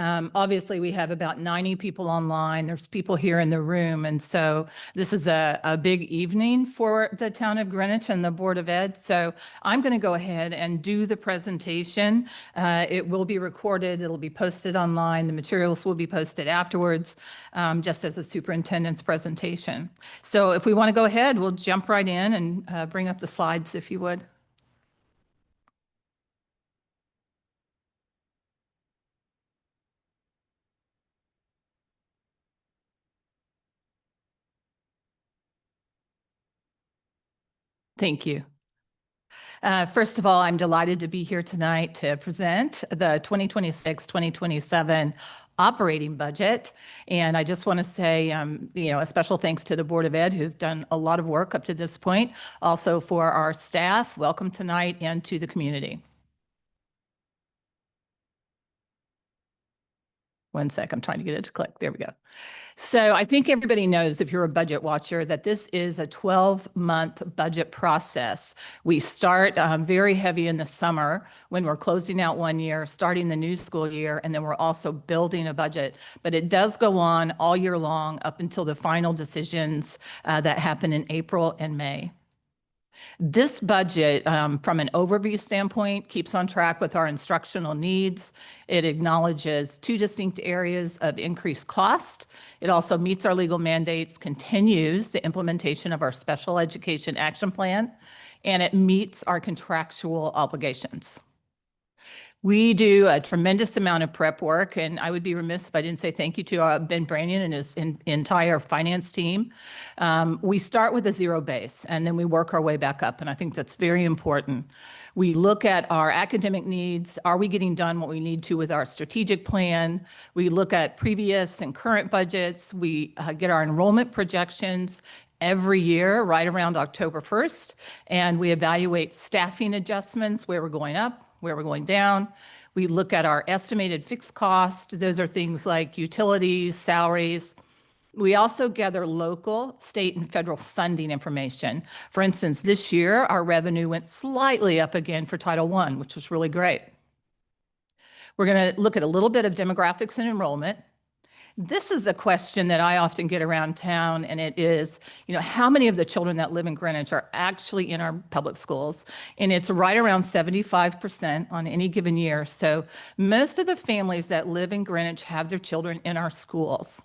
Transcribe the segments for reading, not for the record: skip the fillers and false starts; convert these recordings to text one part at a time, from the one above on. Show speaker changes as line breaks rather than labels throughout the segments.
Obviously, we have about 90 people online. There's people here in the room. And so this is a big evening for the town of Greenwich and the Board of Ed. So I'm going to go ahead and do the presentation. It will be recorded. It'll be posted online. The materials will be posted afterwards, just as the superintendent's presentation. So if we want to go ahead, we'll jump right in and bring up the slides, if you would. Thank you. First of all, I'm delighted to be here tonight to present the 2026-2027 operating budget. And I just want to say, a special thanks to the Board of Ed, who've done a lot of work up to this point. Also for our staff, welcome tonight, and to the community. One sec, I'm trying to get it to click. There we go. So I think everybody knows, if you're a budget watcher, that this is a 12-month budget process. We start very heavy in the summer when we're closing out one year, starting the new school year, and then we're also building a budget. But it does go on all year long up until the final decisions that happen in April and May. This budget, from an overview standpoint, keeps on track with our instructional needs. It acknowledges two distinct areas of increased cost. It also meets our legal mandates, continues the implementation of our special education action plan, and it meets our contractual obligations. We do a tremendous amount of prep work, and I would be remiss if I didn't say thank you to Ben Branyan and his entire finance team. We start with a zero base, and then we work our way back up, and I think that's very important. We look at our academic needs. Are we getting done what we need to with our strategic plan? We look at previous and current budgets. We get our enrollment projections every year, right around October 1st, and we evaluate staffing adjustments, where we're going up, where we're going down. We look at our estimated fixed cost. Those are things like utilities, salaries. We also gather local, state, and federal funding information. For instance, this year, our revenue went slightly up again for Title I, which was really great. We're going to look at a little bit of demographics and enrollment. This is a question that I often get around town, and it is, how many of the children that live in Greenwich are actually in our public schools? And it's right around 75% on any given year. So most of the families that live in Greenwich have their children in our schools.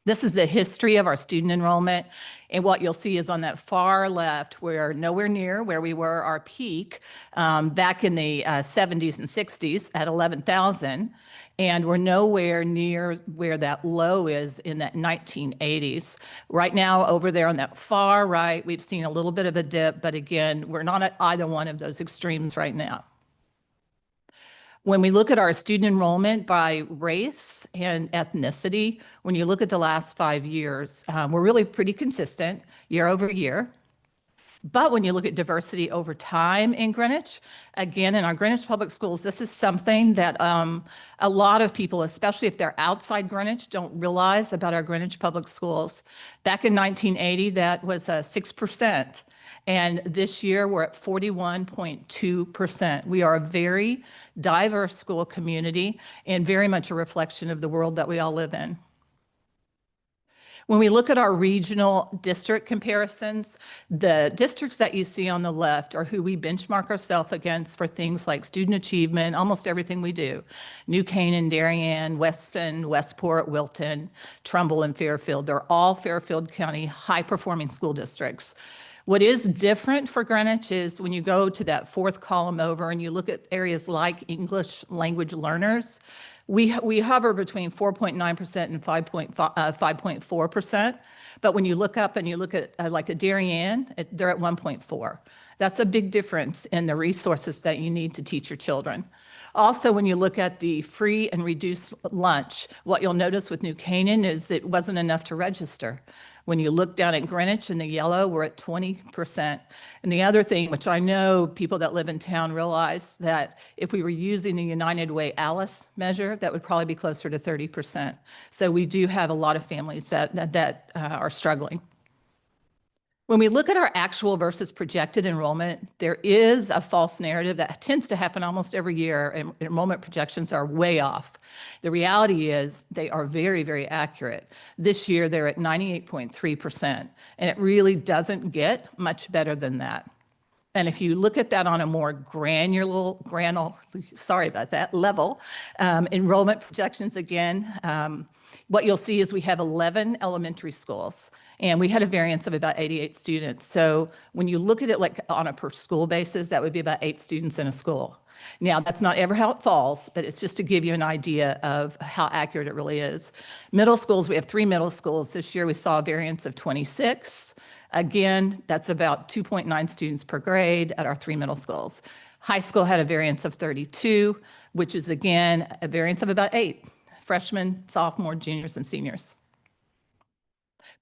This is the history of our student enrollment. And what you'll see is on that far left, we're nowhere near where we were our peak back in the 70s and 60s at 11,000. And we're nowhere near where that low is in that 1980s. Right now, over there on that far right, we've seen a little bit of a dip, but again, we're not at either one of those extremes right now. When we look at our student enrollment by race and ethnicity, when you look at the last 5 years, we're really pretty consistent year over year. But when you look at diversity over time in Greenwich, again, in our Greenwich Public Schools, this is something that a lot of people, especially if they're outside Greenwich, don't realize about our Greenwich Public Schools. Back in 1980, that was 6%. And this year, we're at 41.2%. We are a very diverse school community and very much a reflection of the world that we all live in. When we look at our regional district comparisons, the districts that you see on the left are who we benchmark ourselves against for things like student achievement, almost everything we do. New Canaan, Darien, Weston, Westport, Wilton, Trumbull, and Fairfield. They're all Fairfield County high-performing school districts. What is different for Greenwich is when you go to that fourth column over and you look at areas like English language learners, we hover between 4.9% and 5.4%. But when you look up and you look at like a Darien, they're at 1.4. That's a big difference in the resources that you need to teach your children. Also, when you look at the free and reduced lunch, what you'll notice with New Canaan is it wasn't enough to register. When you look down at Greenwich in the yellow, we're at 20%. And the other thing, which I know people that live in town realize, that if we were using the United Way Alice measure, that would probably be closer to 30%. So we do have a lot of families that are struggling. When we look at our actual versus projected enrollment, there is a false narrative that tends to happen almost every year, and enrollment projections are way off. The reality is they are very, very accurate. This year, they're at 98.3%, and it really doesn't get much better than that. And if you look at that on a more sorry about that, level, enrollment projections again, what you'll see is we have 11 elementary schools, and we had a variance of about 88 students. So when you look at it like on a per school basis, that would be about 8 students in a school. Now, that's not ever how it falls, but it's just to give you an idea of how accurate it really is. Middle schools, we have 3 middle schools. This year we saw a variance of 26. Again, that's about 2.9 students per grade at our 3 middle schools. High school had a variance of 32, which is again a variance of about 8 freshmen, sophomore, juniors, and seniors.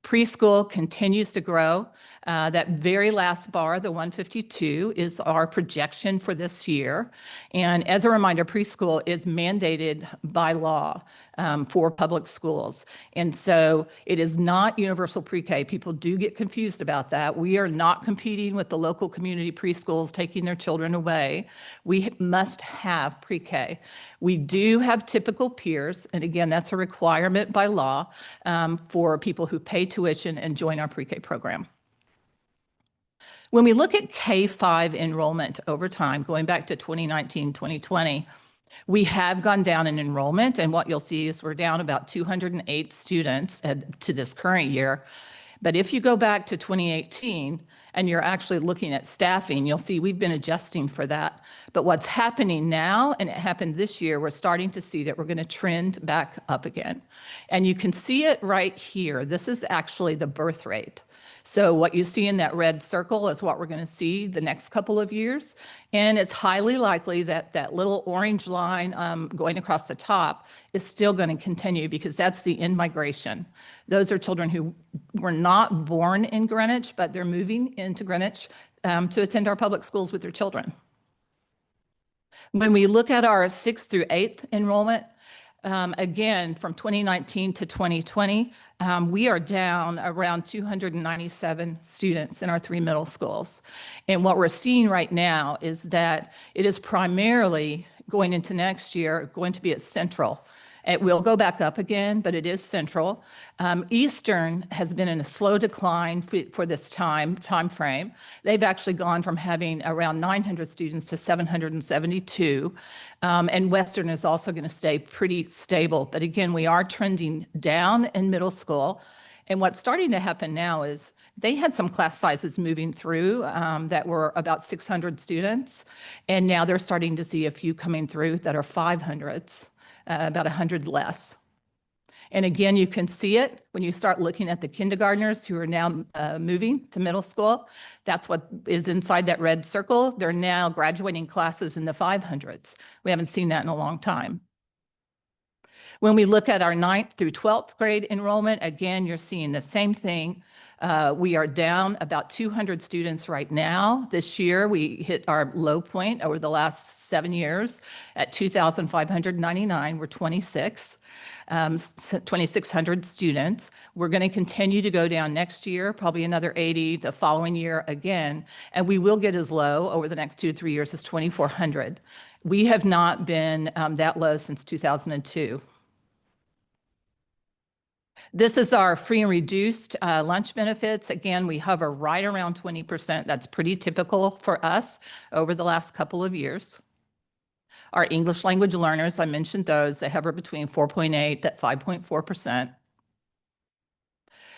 Preschool continues to grow. That very last bar, the 152, is our projection for this year. And as a reminder, preschool is mandated by law for public schools. And so it is not universal pre-K. People do get confused about that. We are not competing with the local community preschools taking their children away. We must have pre-K. We do have typical peers, and again, that's a requirement by law for people who pay tuition and join our pre-K program. When we look at K-5 enrollment over time, going back to 2019, 2020, we have gone down in enrollment, and what you'll see is we're down about 208 students to this current year. But if you go back to 2018 and you're actually looking at staffing, you'll see we've been adjusting for that. But what's happening now, and it happened this year, we're starting to see that we're going to trend back up again. And you can see it right here. This is actually the birth rate. So what you see in that red circle is what we're going to see the next couple of years. And it's highly likely that that little orange line going across the top is still going to continue because that's the in-migration. Those are children who were not born in Greenwich, but they're moving into Greenwich to attend our public schools with their children. When we look at our 6th through 8th enrollment, again, from 2019 to 2020, we are down around 297 students in our 3 middle schools. And what we're seeing right now is that it is primarily going into next year going to be at Central. It will go back up again, but it is Central. Eastern has been in a slow decline for this time frame. They've actually gone from having around 900 students to 772. And Western is also going to stay pretty stable. But again, we are trending down in middle school. And what's starting to happen now is they had some class sizes moving through that were about 600 students. And now they're starting to see a few coming through that are 500s. About 100 less. And again, you can see it when you start looking at the kindergartners who are now moving to middle school. That's what is inside that red circle. They're now graduating classes in the 500s. We haven't seen that in a long time. When we look at our 9th through 12th grade enrollment, again, you're seeing the same thing. We are down about 200 students right now. This year, we hit our low point over the last 7 years at 2,599. We're 2,600 students. We're going to continue to go down next year, probably another 80 the following year again. And we will get as low over the next 2 to 3 years as 2,400. We have not been that low since 2002. This is our free and reduced lunch benefits. Again, we hover right around 20%. That's pretty typical for us over the last couple of years. Our English language learners, I mentioned those, they hover between 4.8 to 5.4%.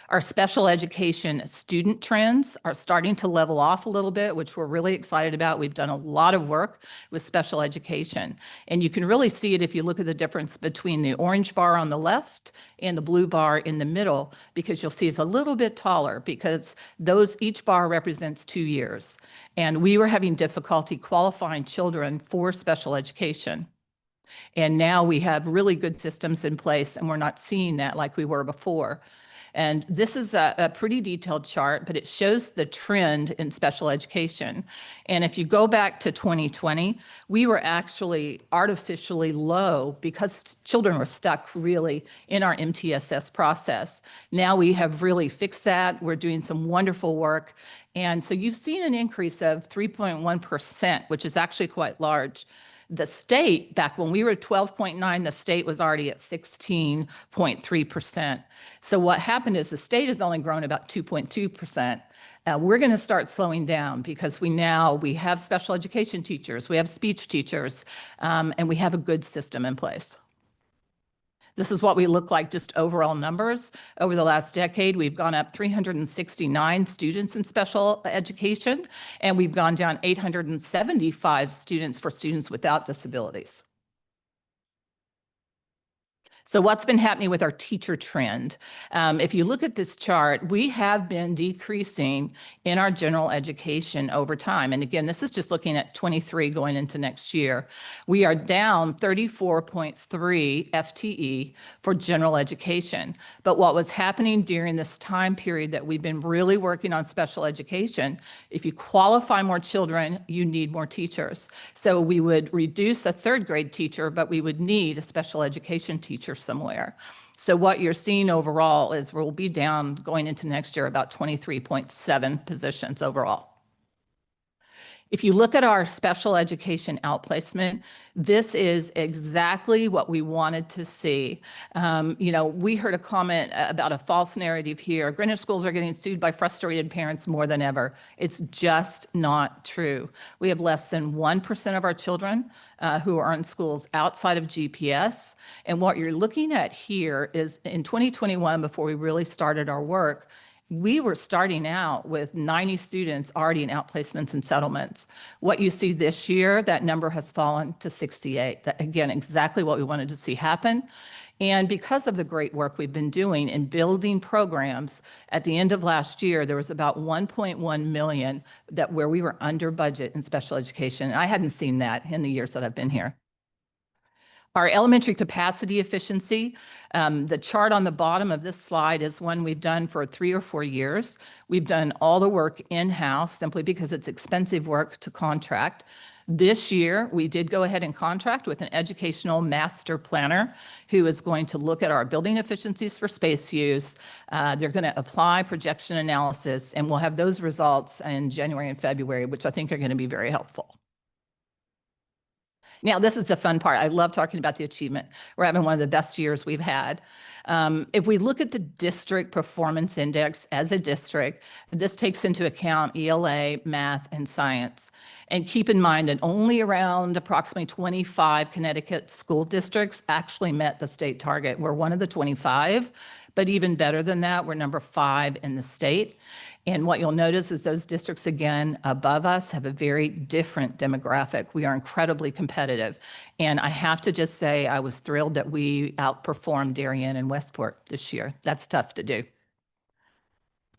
Our special education student trends are starting to level off a little bit, which we're really excited about. We've done a lot of work with special education. And you can really see it if you look at the difference between the orange bar on the left and the blue bar in the middle, because you'll see it's a little bit taller because each bar represents 2 years. And we were having difficulty qualifying children for special education. And now we have really good systems in place, and we're not seeing that like we were before. And this is a pretty detailed chart, but it shows the trend in special education. And if you go back to 2020, we were actually artificially low because children were stuck really in our MTSS process. Now we have really fixed that. We're doing some wonderful work. And so you've seen an increase of 3.1%, which is actually quite large. The state, back when we were 12.9, the state was already at 16.3%. So what happened is the state has only grown about 2.2%. We're going to start slowing down because we have special education teachers, we have speech teachers, and we have a good system in place. This is what we look like, just overall numbers. Over the last decade, we've gone up 369 students in special education, and we've gone down 875 students for students without disabilities. So what's been happening with our teacher trend? If you look at this chart, we have been decreasing in our general education over time. And again, this is just looking at 23 going into next year. We are down 34.3 FTE for general education. But what was happening during this time period that we've been really working on special education, if you qualify more children, you need more teachers. So we would reduce a third grade teacher, but we would need a special education teacher somewhere. So what you're seeing overall is we'll be down going into next year about 23.7 positions overall. If you look at our special education outplacement, this is exactly what we wanted to see. We heard a comment about a false narrative here. Greenwich schools are getting sued by frustrated parents more than ever. It's just not true. We have less than 1% of our children who are in schools outside of GPS. And what you're looking at here is in 2021, before we really started our work, we were starting out with 90 students already in outplacements and settlements. What you see this year, that number has fallen to 68. That, again, exactly what we wanted to see happen. And because of the great work we've been doing in building programs, at the end of last year, there was about 1.1 million where we were under budget in special education. I hadn't seen that in the years that I've been here. Our elementary capacity efficiency, the chart on the bottom of this slide is one we've done for 3 or 4 years. We've done all the work in-house simply because it's expensive work to contract. This year, we did go ahead and contract with an educational master planner who is going to look at our building efficiencies for space use. They're going to apply projection analysis, and we'll have those results in January and February, which I think are going to be very helpful. Now, this is the fun part. I love talking about the achievement. We're having one of the best years we've had. If we look at the district performance index as a district, this takes into account ELA, math, and science. And keep in mind that only around approximately 25 Connecticut school districts actually met the state target. We're one of the 25, but even better than that, we're number 5 in the state. And what you'll notice is those districts, again, above us have a very different demographic. We are incredibly competitive. And I have to just say, I was thrilled that we outperformed Darien and Westport this year. That's tough to do.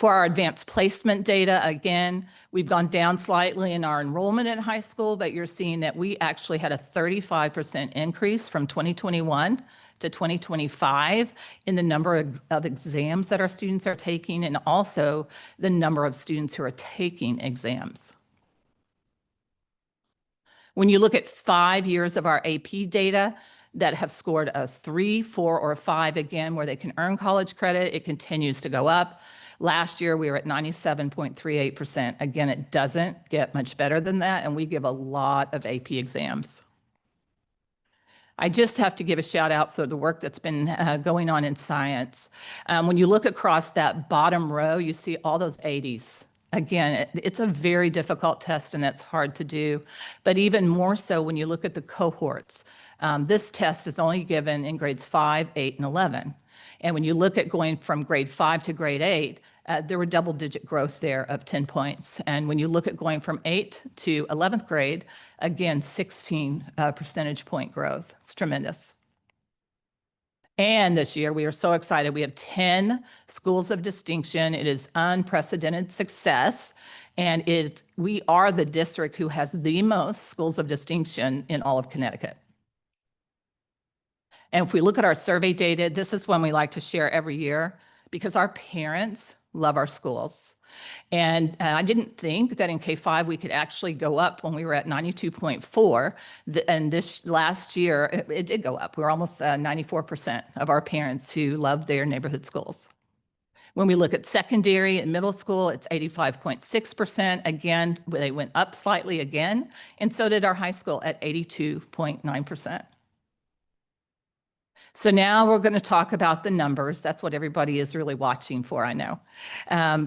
For our advanced placement data, again, we've gone down slightly in our enrollment in high school, but you're seeing that we actually had a 35% increase from 2021 to 2025 in the number of exams that our students are taking, and also the number of students who are taking exams. When you look at 5 years of our AP data that have scored a 3, 4, or 5, again, where they can earn college credit, it continues to go up. Last year, we were at 97.38%. Again, it doesn't get much better than that, and we give a lot of AP exams. I just have to give a shout out for the work that's been going on in science. When you look across that bottom row, you see all those 80s. Again, it's a very difficult test and it's hard to do, but even more so when you look at the cohorts. This test is only given in grades 5, 8, and 11. And when you look at going from grade 5 to grade 8, there were double-digit growth there of 10 points. And when you look at going from 8th to 11th grade, again, 16 percentage point growth. It's tremendous. And this year, we are so excited. We have 10 schools of distinction. It is unprecedented success. And we are the district who has the most schools of distinction in all of Connecticut. And if we look at our survey data, this is one we like to share every year. because our parents love our schools. And I didn't think that in K-5 we could actually go up when we were at 92.4. And this last year, it did go up. We were almost 94% of our parents who loved their neighborhood schools. When we look at secondary and middle school, it's 85.6%. Again, they went up slightly again, and so did our high school at 82.9%. So now we're going to talk about the numbers. That's what everybody is really watching for, I know.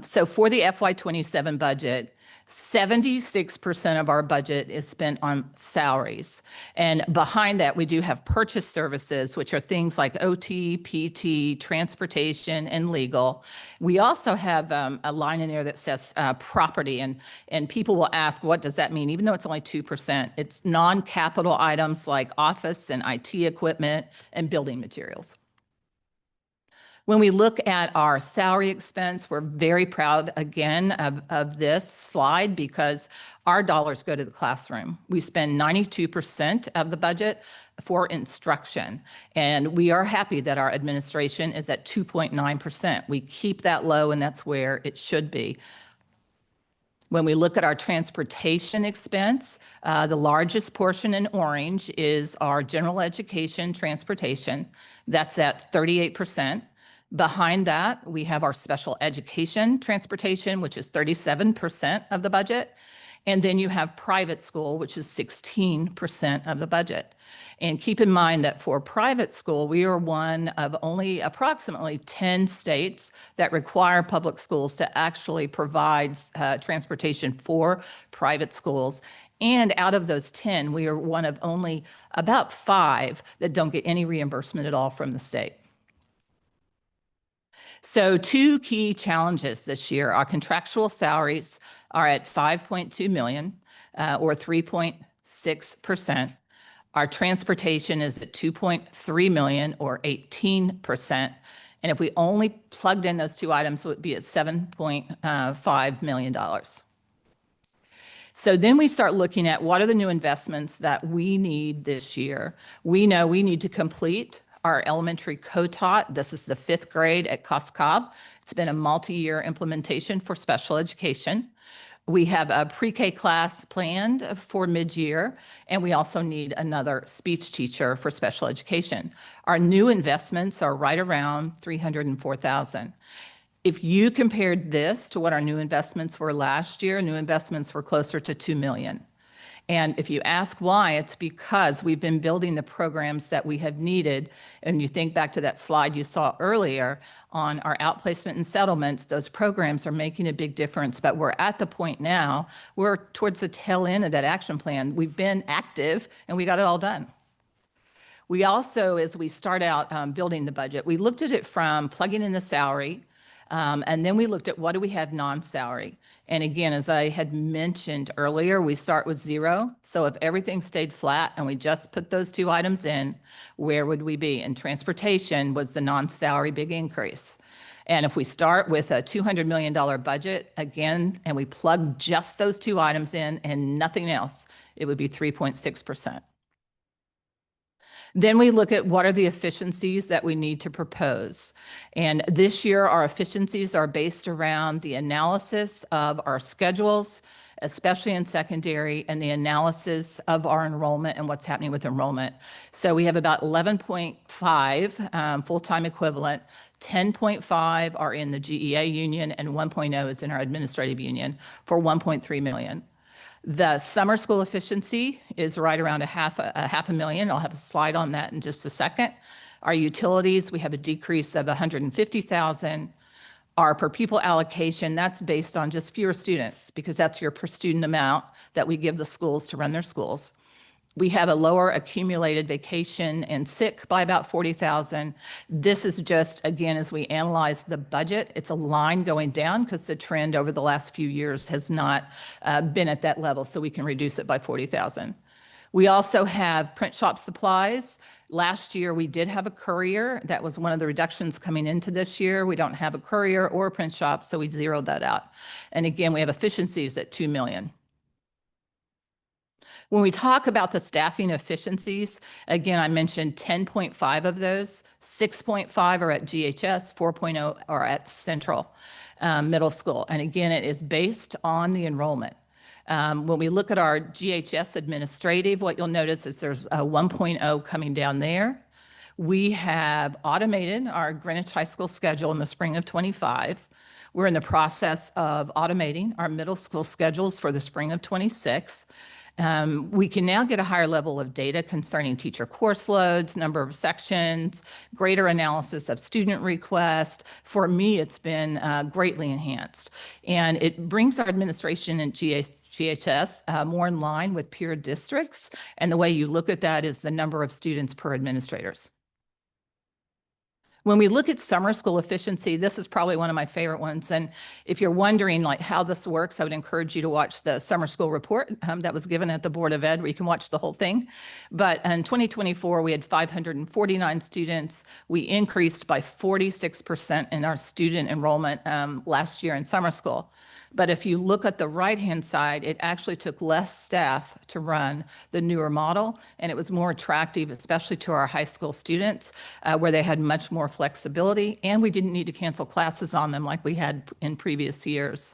So for the FY27 budget, 76% of our budget is spent on salaries. And behind that, we do have purchase services, which are things like OT, PT, transportation, and legal. We also have a line in there that says property, and people will ask, what does that mean? Even though it's only 2%, it's non-capital items like office and IT equipment and building materials. When we look at our salary expense, we're very proud again of this slide because our dollars go to the classroom. We spend 92% of the budget for instruction, and we are happy that our administration is at 2.9%. We keep that low, and that's where it should be. When we look at our transportation expense, the largest portion in orange is our general education transportation. That's at 38%. Behind that, we have our special education transportation, which is 37% of the budget. And then you have private school, which is 16% of the budget. And keep in mind that for private school, we are one of only approximately 10 states that require public schools to actually provide transportation for private schools. And out of those 10, we are one of only about 5 that don't get any reimbursement at all from the state. So 2 key challenges this year. Our contractual salaries are at 5.2 million, or 3.6%. Our transportation is at 2.3 million, or 18%. And if we only plugged in those 2 items, it would be at $7.5 million. So then we start looking at what are the new investments that we need this year. We know we need to complete our elementary co-taught. This is the 5th grade at Cos Cob. It's been a multi-year implementation for special education. We have a pre-K class planned for mid-year, and we also need another speech teacher for special education. Our new investments are right around $304,000. If you compared this to what our new investments were last year, new investments were closer to $2 million. And if you ask why, it's because we've been building the programs that we have needed. And you think back to that slide you saw earlier on our outplacement and settlements, those programs are making a big difference. But we're at the point now, we're towards the tail end of that action plan. We've been active and we got it all done. We also, as we start out building the budget, we looked at it from plugging in the salary, and then we looked at what do we have non-salary. And again, as I had mentioned earlier, we start with 0. So if everything stayed flat and we just put those 2 items in, where would we be? And transportation was the non-salary big increase. And if we start with a $200 million budget again, and we plug just those 2 items in and nothing else, it would be 3.6%. Then we look at what are the efficiencies that we need to propose. And this year, our efficiencies are based around the analysis of our schedules, especially in secondary, and the analysis of our enrollment and what's happening with enrollment. So we have about 11.5 full-time equivalent, 10.5 are in the GEA union, and 1.0 is in our administrative union for 1.3 million. The summer school efficiency is right around a half a million. I'll have a slide on that in just a second. Our utilities, we have a decrease of 150,000. Our per pupil allocation, that's based on just fewer students because that's your per student amount that we give the schools to run their schools. We have a lower accumulated vacation and sick by about 40,000. This is just, again, as we analyze the budget, it's a line going down because the trend over the last few years has not been at that level, so we can reduce it by 40,000. We also have print shop supplies. Last year, we did have a courier. That was one of the reductions coming into this year. We don't have a courier or a print shop, so we zeroed that out. And again, we have efficiencies at $2 million. When we talk about the staffing efficiencies, again, I mentioned 10.5 of those, 6.5 are at GHS, 4.0 are at Central Middle School. And again, it is based on the enrollment. When we look at our GHS administrative, what you'll notice is there's a 1.0 coming down there. We have automated our Greenwich High School schedule in the spring of 25. We're in the process of automating our middle school schedules for the spring of 26. We can now get a higher level of data concerning teacher course loads, number of sections, greater analysis of student requests. For me, it's been greatly enhanced. And it brings our administration and GHS more in line with peer districts. And the way you look at that is the number of students per administrators. When we look at summer school efficiency, this is probably one of my favorite ones. And if you're wondering like how this works, I would encourage you to watch the summer school report that was given at the Board of Ed, where you can watch the whole thing. But in 2024, we had 549 students. We increased by 46% in our student enrollment last year in summer school. But if you look at the right-hand side, it actually took less staff to run the newer model, and it was more attractive, especially to our high school students, where they had much more flexibility, and we didn't need to cancel classes on them like we had in previous years.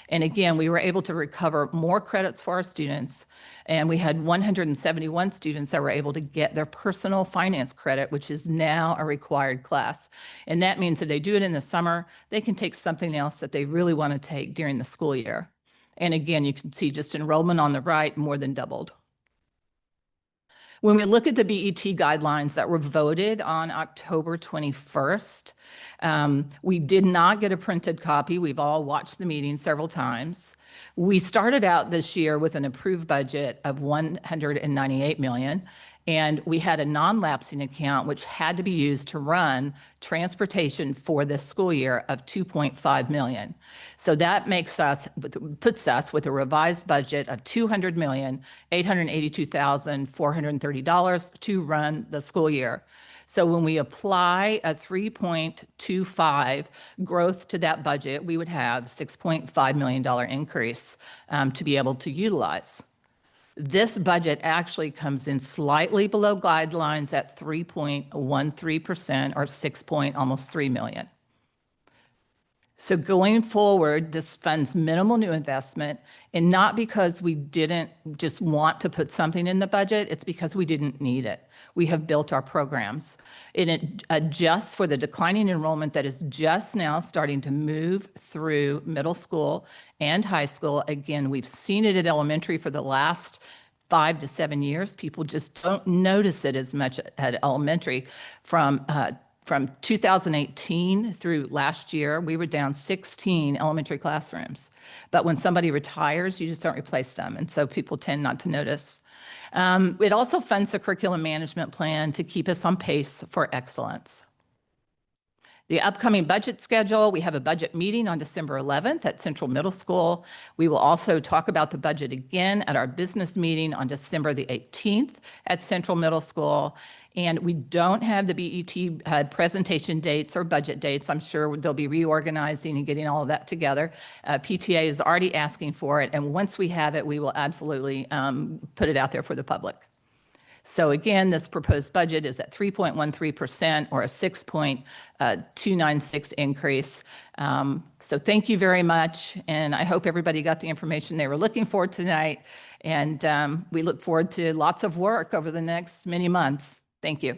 And again, we were able to recover more credits for our students, and we had 171 students that were able to get their personal finance credit, which is now a required class. And that means that they do it in the summer, they can take something else that they really want to take during the school year. And again, you can see just enrollment on the right more than doubled. When we look at the BET guidelines that were voted on October 21st, we did not get a printed copy. We've all watched the meeting several times. We started out this year with an approved budget of $198 million, and we had a non-lapsing account which had to be used to run transportation for this school year of $2.5 million. So that puts us with a revised budget of $200,882,430 to run the school year. So when we apply a 3.25 growth to that budget, we would have $6.5 million increase to be able to utilize. This budget actually comes in slightly below guidelines at 3.13% or almost 3 million. So going forward, this funds minimal new investment, and not because we didn't just want to put something in the budget, it's because we didn't need it. We have built our programs, and it adjusts for the declining enrollment that is just now starting to move through middle school and high school. Again, we've seen it at elementary for the last 5 to 7 years. People just don't notice it as much at elementary. From 2018 through last year, we were down 16 elementary classrooms. But when somebody retires, you just don't replace them. And so people tend not to notice. It also funds the curriculum management plan to keep us on pace for excellence. The upcoming budget schedule, we have a budget meeting on December 11th at Central Middle School. We will also talk about the budget again at our business meeting on December the 18th at Central Middle School. And we don't have the BET presentation dates or budget dates. I'm sure they'll be reorganizing and getting all of that together. PTA is already asking for it. And once we have it, we will absolutely put it out there for the public. So again, this proposed budget is at 3.13% or a 6.296 increase. So thank you very much. And I hope everybody got the information they were looking for tonight. And we look forward to lots of work over the next many months. Thank you.